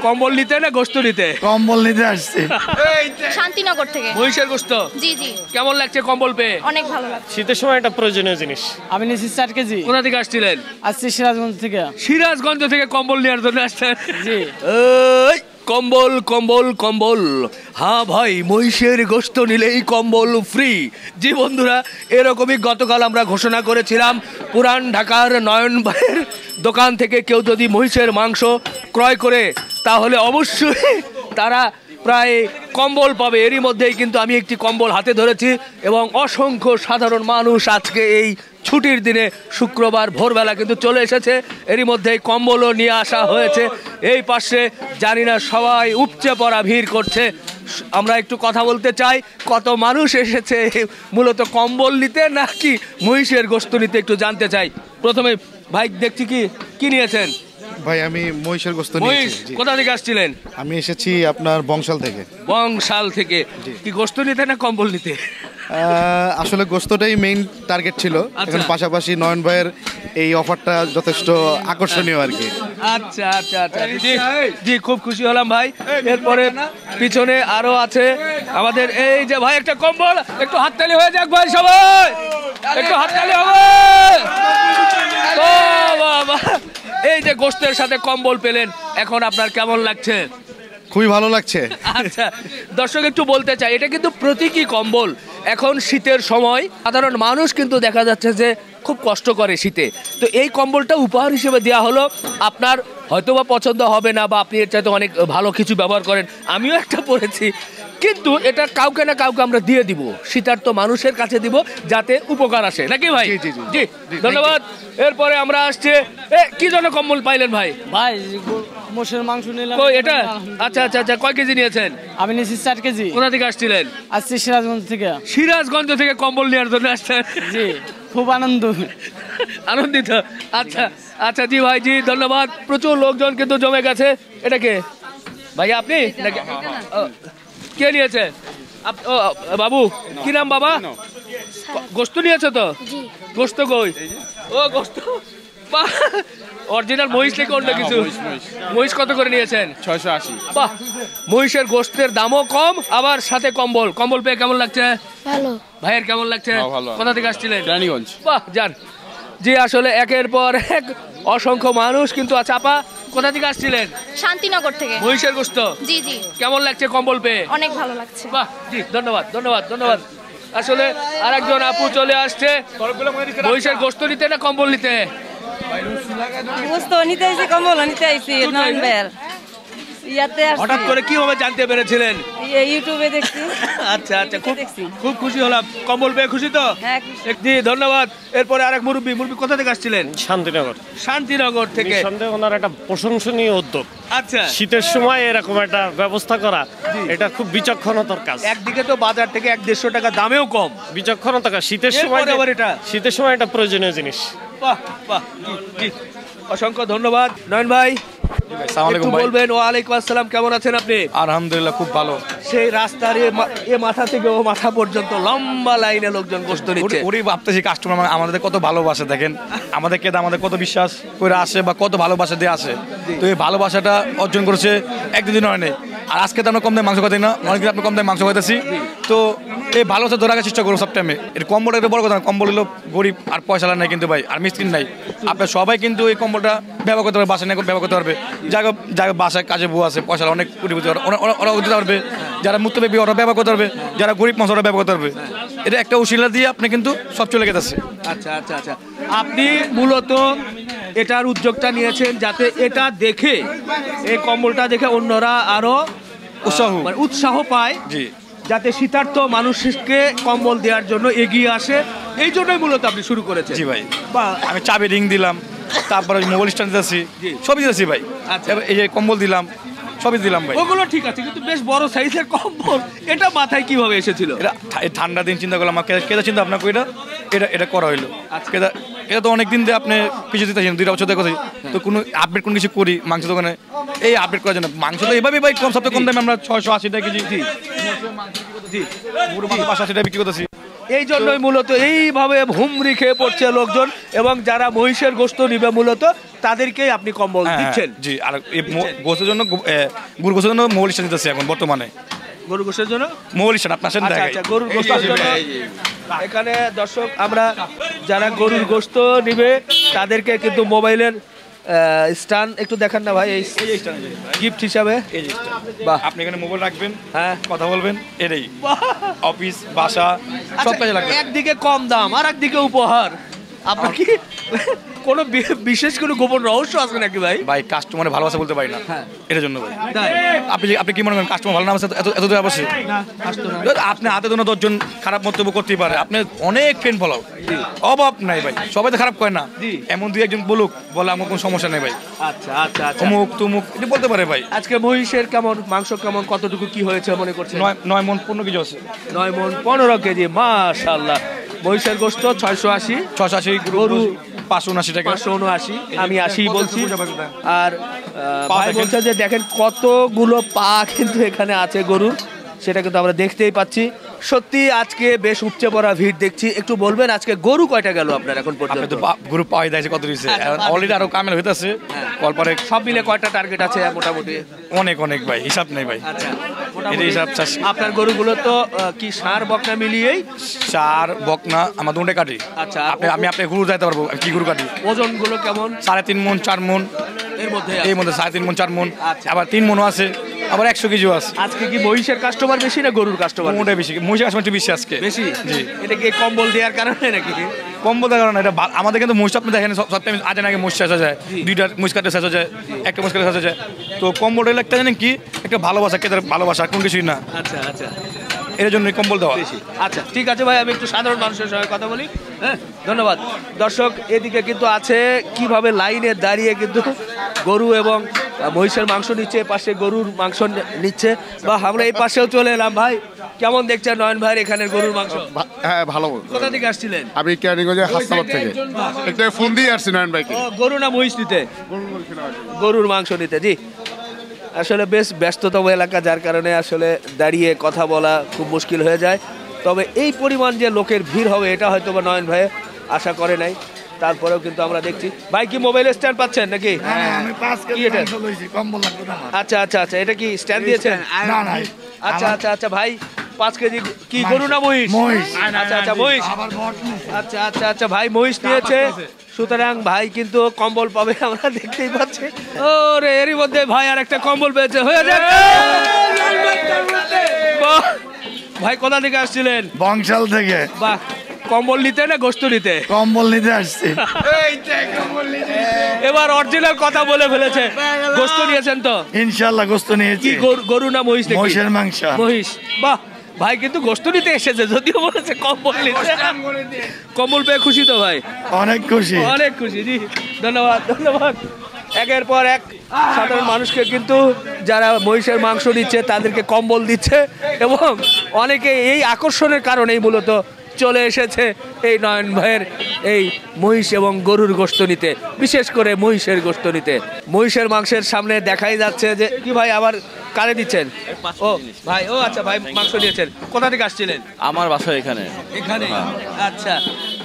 কম্বল নিতে না গোস্ত নিতে? কম্বল নিতে আসছি শান্তিনগর থেকে। মহিষের গোস্ত? জি জি। কেমন লাগছে কম্বল পেয়ে? অনেক ভালো লাগছে। শীতের সময় একটা প্রয়োজনীয় জিনিস। আমি নিয়েছি 4 কেজি। কোথা থেকে আসছিলেন? আসছি সিরাজগঞ্জ থেকে। সিরাজগঞ্জ থেকে কম্বল নেওয়ার জন্য আসছেন? জি। এই কম্বল কম্বল কম্বল, হ্যাঁ ভাই, মহিষের গোস্ত নিলেই কম্বল ফ্রি। জি বন্ধুরা, এরকমই গতকাল আমরা ঘোষণা করেছিলাম পুরান ঢাকার নয়ন ভাইয়ের দোকান থেকে কেউ যদি মহিষের মাংস ক্রয় করে তাহলে অবশ্যই তারা প্রায় কম্বল পাবে। এরই মধ্যেই কিন্তু আমি একটি কম্বল হাতে ধরেছি এবং অসংখ্য সাধারণ মানুষ আজকে এই ছুটির দিনে শুক্রবার ভোরবেলা কিন্তু চলে এসেছে। এরই মধ্যেই কম্বলও নিয়ে আসা হয়েছে। এই পাশে জানি না সবাই উপচে পড়া ভিড় করছে। আমরা একটু কথা বলতে চাই, কত মানুষ এসেছে মূলত কম্বল নিতে নাকি মহিষের গোস্ত নিতে, একটু জানতে চাই। প্রথমে ভাই দেখছি কি নিয়েছেন? ভাই আমি মহিষের গোস্ত মহিষ। নিয়েছি। কোথা থেকে আসছিলেন? আমি এসেছি আপনার বংশাল থেকে। বংশাল থেকে। কি গোস্ত নিতে না কম্বল নিতে? আসলে গোস্তটাই মেইন টার্গেট ছিল, এখন পাশাপাশি নয়ন ভাইয়ের এই অফারটা যথেষ্ট আকর্ষণীয় আর কি। আচ্ছা আচ্ছা আচ্ছা, জি খুব খুশি হলাম ভাই। এরপরে পিছনে আরো আছে আমাদের এই যে ভাই, একটা কম্বল, একটু হাততালি হয়ে যাক ভাই, সবাই একটু হাততালি হবে। ও বাবা, এই যে গোস্তের সাথে কম্বল পেলেন, এখন আপনার কেমন লাগছে? খুবই ভালো লাগছে। আচ্ছা, দর্শক একটু বলতে চাই, এটা কিন্তু প্রতীকী কম্বল। এখন শীতের সময় সাধারণ মানুষ কিন্তু দেখা যাচ্ছে যে খুব কষ্ট করে শীতে, তো এই কম্বলটা উপহার হিসেবে দেওয়া হলো। আপনার হয়তোবা পছন্দ হবে না, বা আপনি এর চাইতে অনেক ভালো কিছু ব্যবহার করেন, আমিও একটা পরেছি, কিন্তু এটা কাউকে না কাউকে আমরা দিয়ে দিব, শীতার্থ মানুষের কাছে দিব, যাতে উপকার আসে, নাকি ভাই? জি জি জি জি, ধন্যবাদ। এরপরে আমরা আসছে, কি জন্য কম্বল পাইলেন ভাই? ভাই মোষের মাংস নিলাম। কই এটা? আচ্ছা আচ্ছা আচ্ছা, কয় কেজি নিয়েছেন? আমি নিয়েছি 4 কেজি। কোথা থেকে আসছিলেন? আসছি সিরাজগঞ্জ থেকে। সিরাজগঞ্জ থেকে কম্বল নেওয়ার জন্য আসছেন? জি, খুব আনন্দিত। আচ্ছা আচ্ছা, জি ভাই, জি ধন্যবাদ। প্রচুর লোকজন কিন্তু জমে গেছে। এটা কে ভাই, আপনি নাকি? কে নিয়েছে? বাবু, কি নাম বাবা? গোস্ত নিয়েছে তো? গোস্ত কই? ও গোস্ত, অরিজিনাল মহিষ থেকে অন্য কিছু? মহিষ কত করে নিয়েছেন? 680। বাহ, মহিষের গোস্তের দামও কম, আবার সাথে কম্বল। কম্বল পেয়ে কেমন লাগছে? ভালো। ভাইয়ের কেমন লাগছে? ভালো। কোথা থেকে আসছিলেন? রানীগঞ্জ। বাহ, যান। জি, আসলে একের পর এক অসংখ্য মানুষ কিন্তু আছে। আপা, কোথা থেকে আসছিলেন? শান্তিনগর থেকে। মহিষের গোস্ত? জি জি। কেমন লাগছে কম্বল পেয়ে? অনেক ভালো লাগছে। বাহ, জি ধন্যবাদ ধন্যবাদ ধন্যবাদ। আসলে আরেকজন আপু চলে আসছে, মহিষের গোস্ত নিতে না কম্বল নিতে? গোস্ত নিতে আইছি, কম্বল নিতে আইছি নয়ন ভাইয়ের ইয়াতে। হঠাৎ করে কিভাবে জানতে পেরেছিলেন? ইউটিউবে দেখছি। আচ্ছা আচ্ছা, খুব খুশি হলাম। কম্বল পেয়ে খুশি তো? হ্যাঁ। জি ধন্যবাদ। এরপরে আরেক মুরব্বী কোথা থেকে আসছিলেন? শান্তিনগর। শান্তিনগর থেকে। নিঃসন্দেহে ওনার একটা প্রশংসনীয় উদ্যোগ। আচ্ছা, শীতের সময় এরকম একটা ব্যবস্থা করা, এটা খুব বিচক্ষণতার কাজ। একদিকে তো বাজার থেকে 100-150 টাকা দামেও কম, বিচক্ষণতার কাজ। শীতের সময় এটা প্রয়োজনীয় জিনিস। বাহ বাহ, জি অসংখ্য ধন্যবাদ। নয়ন ভাই একটু বলবেন? ওয়ালাইকুম আসসালাম, কেমন আছেন আপনি? আলহামদুলিল্লাহ, খুব ভালো। সেই রাস্তার এ মাথা থেকে ও মাথা পর্যন্ত লম্বা লাইনে লোকজন গোস্ত নিচ্ছে। ওরে ভাবতেছি কাস্টমার আমাদের কত ভালোবাসে, দেখেন আমাদেরকে আমাদের কত বিশ্বাস করে আসে বা কত ভালোবাসা দিয়ে আসে। তো এই ভালোবাসাটা অর্জন করেছে একদিন হয় নাই। আর আজকে তো আমরা কম দামে মাংস খাই না, অনেকদিন আপনি কম দামে মাংস খাইতেছি। তো এই ভালোবাসা ধরে রাখার চেষ্টা করবো সব টাইমে। এর কম্বলটা একটা বড় কথা না, কম্বল হলো গরিব আর পয়সা নাই কিন্তু ভাই, আর মিসকিন নাই। আপনার সবাই কিন্তু এই কম্বলটা ব্যবহার করতে পারবে, বাসায় ব্যবহার করতে পারবে। যারা বাসায় কাজে বউ আছে, পয়সা অনেক কোটিপতি, ওরা দিতে পারবে। যারা মুক্তব্যী ওরা ব্যবহার করতে পারবে, যারা গরিব মানুষ ওরা ব্যবহার করতে পারবে। এটা একটা উশিলা দিয়ে আপনি কিন্তু সব চলে গেছে। আচ্ছা আচ্ছা আচ্ছা, আপনি মূলত এটার উদ্যোগটা নিয়েছেন যাতে এটা দেখে, এই কম্বলটা দেখে অন্যরা আরো উৎসাহ পায়, জি, যাতে শীতার্থ মানুষকে কম্বল দেওয়ার জন্য এগিয়ে আসে। এই জন্যই মূলত আপনি শুরু করেছেন? জি ভাই, আমি চাবি রিং দিলাম, তারপরে মোবাইল স্ট্যান্ড দিতেছি, সবই দিতেছি ভাই। আচ্ছা, এই যে কম্বল দিলাম, সবই দিলাম ভাই। ওগুলো ঠিক আছে, কিন্তু বেশ বড় সাইজের কম্বল, এটা মাথায় কিভাবে এসেছিল? এটা ঠান্ডা দিন চিন্তা করলাম, কেদা চিন্তা আপনার এটা করা হইলো। এটা তো অনেকদিন দিয়ে আপনি পিছিয়ে দিতেছেন, 2 বছর দেখছি। তো কোনো আপডেট কোনো কিছু করি মাংস দোকানে, এই আপডেট করার জন্য মাংস তো এইভাবে ভাই সবচেয়ে কম দামে আমরা 680 টাকা কেজি, জি 85 টাকা বিক্রি করতেছি। এই জন্যই মূলত এইভাবে হুমড়ি খেয়ে পড়ছে লোকজন, এবং যারা মহিষের গোশত নিবে মূলত তাদেরকেই আপনি কম্বল দিচ্ছেন। জি, আর এই গোছের জন্য গরু গোছের জন্য মৌলিক দিতেছি এখন বর্তমানে। গরু গোশের জন্য মৌলিক আপনার সাথে আচ্ছা আচ্ছা, গরুর গোশতের জন্য এখানে দর্শক আমরা যারা গরুর গোশত নিবে তাদেরকে কিন্তু মোবাইলের স্ট্যান্ড একটু দেখান না ভাই, এই গিফট হিসাবে। বাহ, আপনি এখানে মোবাইল রাখবেন, হ্যাঁ, কথা বলবেন, এটাই অফিস বাসা সব কাজে লাগবে। একদিকে কম দাম আর একদিকে উপহার। আপনার কি কোনো বিশেষ কোনো গোপন রহস্য আছে নাকি ভাই? ভাই কাস্টমারের ভালোবাসা বলতে পারি না, হ্যাঁ, এটার জন্য ভাই। তাই? আপনি কি মনে করেন কাস্টমার ভালো না আছে এত দূরে বসে? না, আসতো না। আপনি হাতে কোনো 10 জন খারাপ মন্তব্য করতেই পারে, আপনি অনেক ফ্যান ফলাও, অভাব নাই ভাই, সবাই তো খারাপ করে না, এমন দুই একজন বলুক, বলে আমার কোনো সমস্যা নেই ভাই, আচ্ছা আচ্ছা আচ্ছা, অমুক তুমুক এটা বলতে পারে ভাই। আজকে মহিষের কেমন মাংস, কেমন কতটুকু কি হয়েছে মনে করছেন? 9 মণ 15 কেজি আছে। 9 মণ 15 কেজি, মাশাআল্লাহ। মহিষের গোশত 680, 680, গরু 579 টাকা। 579, আমি 80 বলছি। আর পা ভাই দেখেন। বলছে যে দেখেন কতগুলো পা কিন্তু এখানে আছে গরুর, সেটা কিন্তু আমরা দেখতেই পাচ্ছি। সত্যি আজকে বেশ উপচে পড়া ভিড় দেখছি। একটু বলবেন আজকে গরু কয়টা গেল আপনার এখন আপনি পর্যন্ত? তো গ্রুপ পাওয়াই দিয়েছে কত দিয়েছে, অলরেডি আরো কামেল হইতাছে, কলপারে সব মিলে কয়টা টার্গেট আছে মোটামুটি? অনেক ভাই, হিসাব নেই ভাই। আচ্ছা, এটা হিসাব চাষ। আপনার গরুগুলো তো কি ষাঁড় বকনা মিলিয়েই? 4 বকনা আমার দুটো কাটি। আচ্ছা, আমি আপনি গরু যাইতে পারবো, কি গরু কাটি? ওজনগুলো কেমন? 3.5 মণ 4 মণ এর মধ্যে এই মধ্যে 3.5 মণ 4 মণ, আচ্ছা। আবার 3 মণও আছে, আবার 100 কেজিও আছে। আজকে কি মহিষের কাস্টমার বেশি না গরুর কাস্টমার মোটাই বেশি, মহিষের কাছে বেশি আজকে বেশি? জি। এটা কি কম্বল দেওয়ার কারণে নাকি? কম্বল দেওয়ার কারণে এটা আমাদের কিন্তু মহিষ আপনি দেখেন সব টাইম আজ আগে মহিষ শেষ হয়ে যায়, 2টা মহিষ কাটতে শেষ হয়ে যায়, একটা মহিষ কাটতে শেষ হয়ে যায়। তো কম্বলটা একটা জানেন কি, একটা ভালোবাসা, কেদার ভালোবাসা, কোন কিছুই না, আচ্ছা আচ্ছা, এর জন্য কম্বল দেওয়া। আচ্ছা ঠিক আছে ভাই, আমি একটু সাধারণ মানুষের সঙ্গে কথা বলি। হ্যাঁ, ধন্যবাদ। দর্শক এদিকে কিন্তু আছে কিভাবে লাইনে দাঁড়িয়ে কিন্তু গরু এবং মহিষের মাংস নিচ্ছে, পাশে গরুর মাংস নিচ্ছে। বা আমরা এই পাশেও চলে এলাম। ভাই কেমন দেখছেন নয়ন ভাই এখানে গরুর মাংস? হ্যাঁ ভালো। কোথা থেকে আসছিলেন? আমি ক্যারিগঞ্জের হাসপাতাল থেকে একটা ফোন দিয়ে আসছি নয়ন ভাইকে। গরু না মহিষ নিতে? গরুর মাংস নিতে। জি, আসলে বেশ ব্যস্ততম এলাকা, যার কারণে আসলে দাঁড়িয়ে কথা বলা খুব মুশকিল হয়ে যায়। তবে এই পরিমাণ যে লোকের ভিড় হবে এটা হয়তো বা নয়ন ভাই আশা করে নাই, তারপরেও কিন্তু আমরা দেখছি। ভাই কি মোবাইল স্ট্যান্ড পাচ্ছেন নাকি? কি এটা? আচ্ছা আচ্ছা আচ্ছা, এটা কি স্ট্যান্ড দিয়েছেন? আচ্ছা আচ্ছা আচ্ছা ভাই, 5 কেজি কি গরু না মহিষ? আচ্ছা আচ্ছা মহিষ। আচ্ছা আচ্ছা আচ্ছা ভাই মহিষ নিয়েছে, সুতরাং ভাই কিন্তু কম্বল পাবে, আমরা দেখতেই পাচ্ছি। ওরে এরই মধ্যে ভাই আর একটা কম্বল পেয়েছে, হয়ে যাক। বাহ! ভাই কোথা থেকে আসছিলেন? বংশাল থেকে। বাহ, কম্বল নিতে না গোশত নিতে? কম্বল নিতে আসছি। এবার অরিজিনাল কথা বলে ফেলেছে। গোশত নিয়েছেন তো? ইনশাআল্লাহ গোশত কি নিয়েছি। গরু না মহিষ? মহিষের মাংস। মহিষ। বাহ, ভাই কিন্তু গোশত নিতে এসেছে, যদিও বলেছে কম্বল নিতে। কম্বল পেয়ে খুশি তো ভাই? অনেক খুশি। অনেক খুশি। জি, ধন্যবাদ ধন্যবাদ। একের পর এক সাধারণ মানুষকে কিন্তু যারা মহিষের মাংস নিচ্ছে তাদেরকে কম্বল দিচ্ছে, এবং অনেকে এই আকর্ষণের কারণেই মূলত চলে এসেছে এই নয়ন ভাইয়ের এই মহিষ এবং গরুর গোশত নিতে, বিশেষ করে মহিষের গোশত নিতে। মহিষের মাংসের সামনে দেখাই যাচ্ছে যে কি ভাই আবার কারে দিচ্ছেন? ও ভাই, ও আচ্ছা ভাই মাংস নিয়েছেন। কোথা থেকে আসছিলেন? আমার বাসা এখানে। এখানে? আচ্ছা,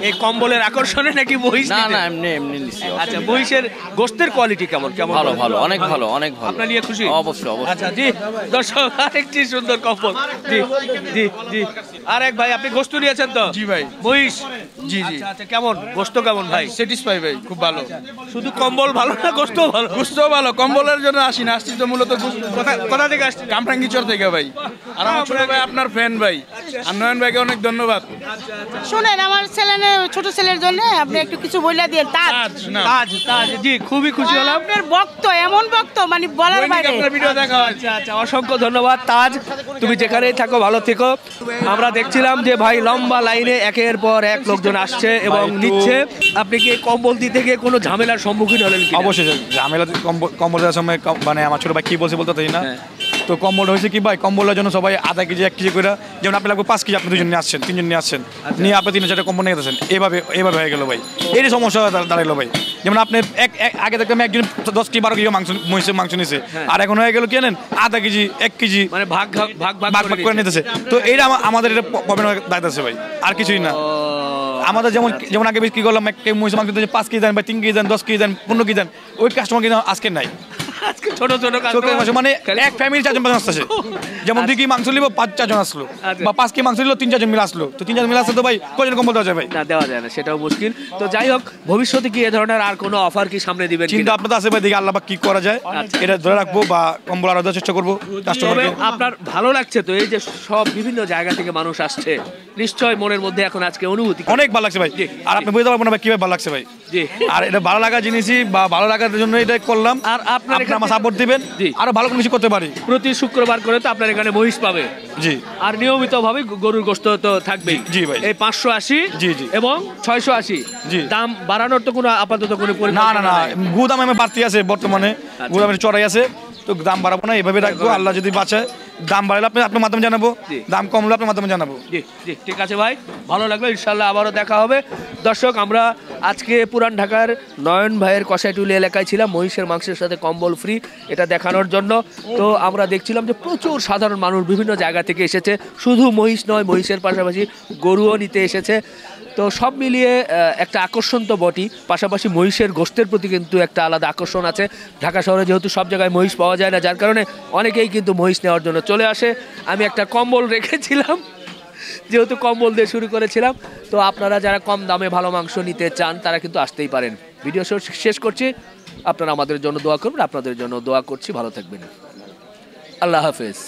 এই কম্বলের আকর্ষণে নাকি মহিষ না নিতে? না, এমনি নিছি। আচ্ছা, মহিষের গোশতের কোয়ালিটি কেমন? কেমন? ভালো ভালো, অনেক ভালো, অনেক ভালো। আপনার নিয়ে খুশি? অবশ্যই অবশ্যই। আচ্ছা জি, দর্শক আরেকটি সুন্দর কম্বল। জি জি জি, আর এক ভাই আপনি গোশত নিয়েছেন তো? জি ভাই। মহিষ? জি জি। আচ্ছা আচ্ছা, কেমন গোশত কেমন ভাই? স্যাটিসফাই ভাই, খুব ভালো। শুধু কম্বল ভালো না গোশত ভালো? গুস্ত ভালো, কম্বলের জন্য আসি না, আসছি তো মূলত কোথা থেকে আসছেন? কামরাঙ্গিচর থেকে ভাই। আর আমার ছোট ভাই আপনার ফ্যান ভাই, আর নয়ন ভাইকে অনেক ধন্যবাদ। শুনেন, আমার ছোট ছেলের জন্য আপনি একটু কিছু বইলা দিয়ে। তাজ তাজ তাজ, জি খুবই খুশি হলাম। আপনার বক্ত, এমন বক্ত মানে বলার বাইরে। আপনার ভিডিও দেখা। আচ্ছা আচ্ছা, অসংখ্য ধন্যবাদ তাজ, তুমি যেখানেই থাকো ভালো থেকো। আমরা দেখছিলাম যে ভাই লম্বা লাইনে একের পর এক লোকজন আসছে এবং নিচ্ছে। আপনি কি কম্বল দিতে গিয়ে কোনো ঝামেলার সম্মুখীন হলেন কি? অবশ্যই ঝামেলা, কম্বল দেওয়ার সময় মানে আমার ছোট ভাই কি বলছে বলতে চাই না, তো কম্বলটা হয়েছে কি ভাই, কম্বলের জন্য সবাই আধা কেজি 1 কেজি করে, যেমন আপনি লাগবে 5 কেজি, আপনি 2 জন নিয়ে আসছেন, 3 জন নিয়ে আসছেন, নিয়ে আপনি 3-4টা কম্বল নিয়ে গেছেন, এইভাবে হয়ে গেল ভাই। এই সমস্যা দাঁড়াইলো ভাই। যেমন আপনি আগে দেখলাম একজন 10 কেজি 12 কেজি মহিষের মাংস নিছে, আর এখন হয়ে গেল কি জানেন, আধা কেজি 1 কেজি মানে ভাগ করে নিতেছে। তো এইটা আমাদের এটা প্রবলেম দাঁড়াইতেছে ভাই, আর কিছুই না। আমাদের যেমন আগে কি করলাম, মহিষ মাংস 5 কেজি দেন বা 3 কেজি দেন, 10 কেজি দেন, 15 কেজি দেন, ওই কাস্টমার কিন্তু আজকে নাই। ছোট মানে এক ফ্যামিলি 4 জন আসছে, যেমন 2 কেজি মাংস নিব 4 জন আসলো, বা 5 কেজি মাংস নিল 3-4 জন মিলে আসলো, তো 3-4 জন মিলে আসলে তো ভাই কয়জন কম্বল দেওয়া যায় ভাই? না, দেওয়া যায় না, সেটাও মুশকিল। তো যাই হোক, ভবিষ্যতে কি এ ধরনের আর কোনো অফার কি সামনে দিবেন? চিন্তা আপনাদের আছে ভাই, দেখি আল্লাহ কি করা যায়, এটা ধরে রাখবো বা কম্বল আরো দেওয়ার চেষ্টা করবো কাস্টমারকে। আপনার ভালো লাগছে তো, এই যে সব বিভিন্ন জায়গা থেকে মানুষ আসছে, নিশ্চয় মনের মধ্যে এখন আজকে অনুভূতি অনেক ভালো লাগছে ভাই। আর আপনি বুঝতে পারবেন না ভাই কিভাবে ভালো লাগছে ভাই। জি, আর এটা ভালো লাগা জিনিসই, বা ভালো লাগার জন্য এটা করলাম। আর আপনার আমার সাপোর্ট দিবেন, আরো ভালো কোনো কিছু করতে পারি। প্রতি শুক্রবার করে তো আপনার এখানে মহিষ পাবে। জি, আর নিয়মিত ভাবে গরুর গোশত তো থাকবে। জি ভাই, এই 580 জি জি এবং 680 জি। দাম বাড়ানোর তো কোনো আপাতত কোনো না, গুদাম আমি বাড়তি আছে বর্তমানে, গুদামের চড়াই আছে, তো দাম বাড়াবো না, এভাবে রাখবো। আল্লাহ যদি বাঁচায়, দাম বাড়ালে আপনার মাধ্যমে জানাবো, দাম কমলে আপনার মাধ্যমে জানাবো। জি জি, ঠিক আছে ভাই, ভালো লাগলো, ইনশাল্লাহ আবারও দেখা হবে। দর্শক, আমরা আজকে পুরান ঢাকার নয়ন ভাইয়ের কষাইটুলি এলাকায় ছিলাম, মহিষের মাংসের সাথে কম্বল ফ্রি এটা দেখানোর জন্য। তো আমরা দেখছিলাম যে প্রচুর সাধারণ মানুষ বিভিন্ন জায়গা থেকে এসেছে, শুধু মহিষ নয়, মহিষের পাশাপাশি গরুও নিতে এসেছে। তো সব মিলিয়ে একটা আকর্ষণ তো বটই, পাশাপাশি মহিষের গোশতের প্রতি কিন্তু একটা আলাদা আকর্ষণ আছে। ঢাকা শহরে যেহেতু সব জায়গায় মহিষ পাওয়া যায় না, যার কারণে অনেকেই কিন্তু মহিষ নেওয়ার জন্য চলে আসে। আমি একটা কম্বল রেখেছিলাম, যেহেতু কম্বল দিয়ে শুরু করেছিলাম। তো আপনারা যারা কম দামে ভালো মাংস নিতে চান, তারা কিন্তু আসতেই পারেন। ভিডিও শেষ করছি, আপনারা আমাদের জন্য দোয়া করবেন, আপনাদের জন্য দোয়া করছি, ভালো থাকবেন, আল্লাহ হাফেজ।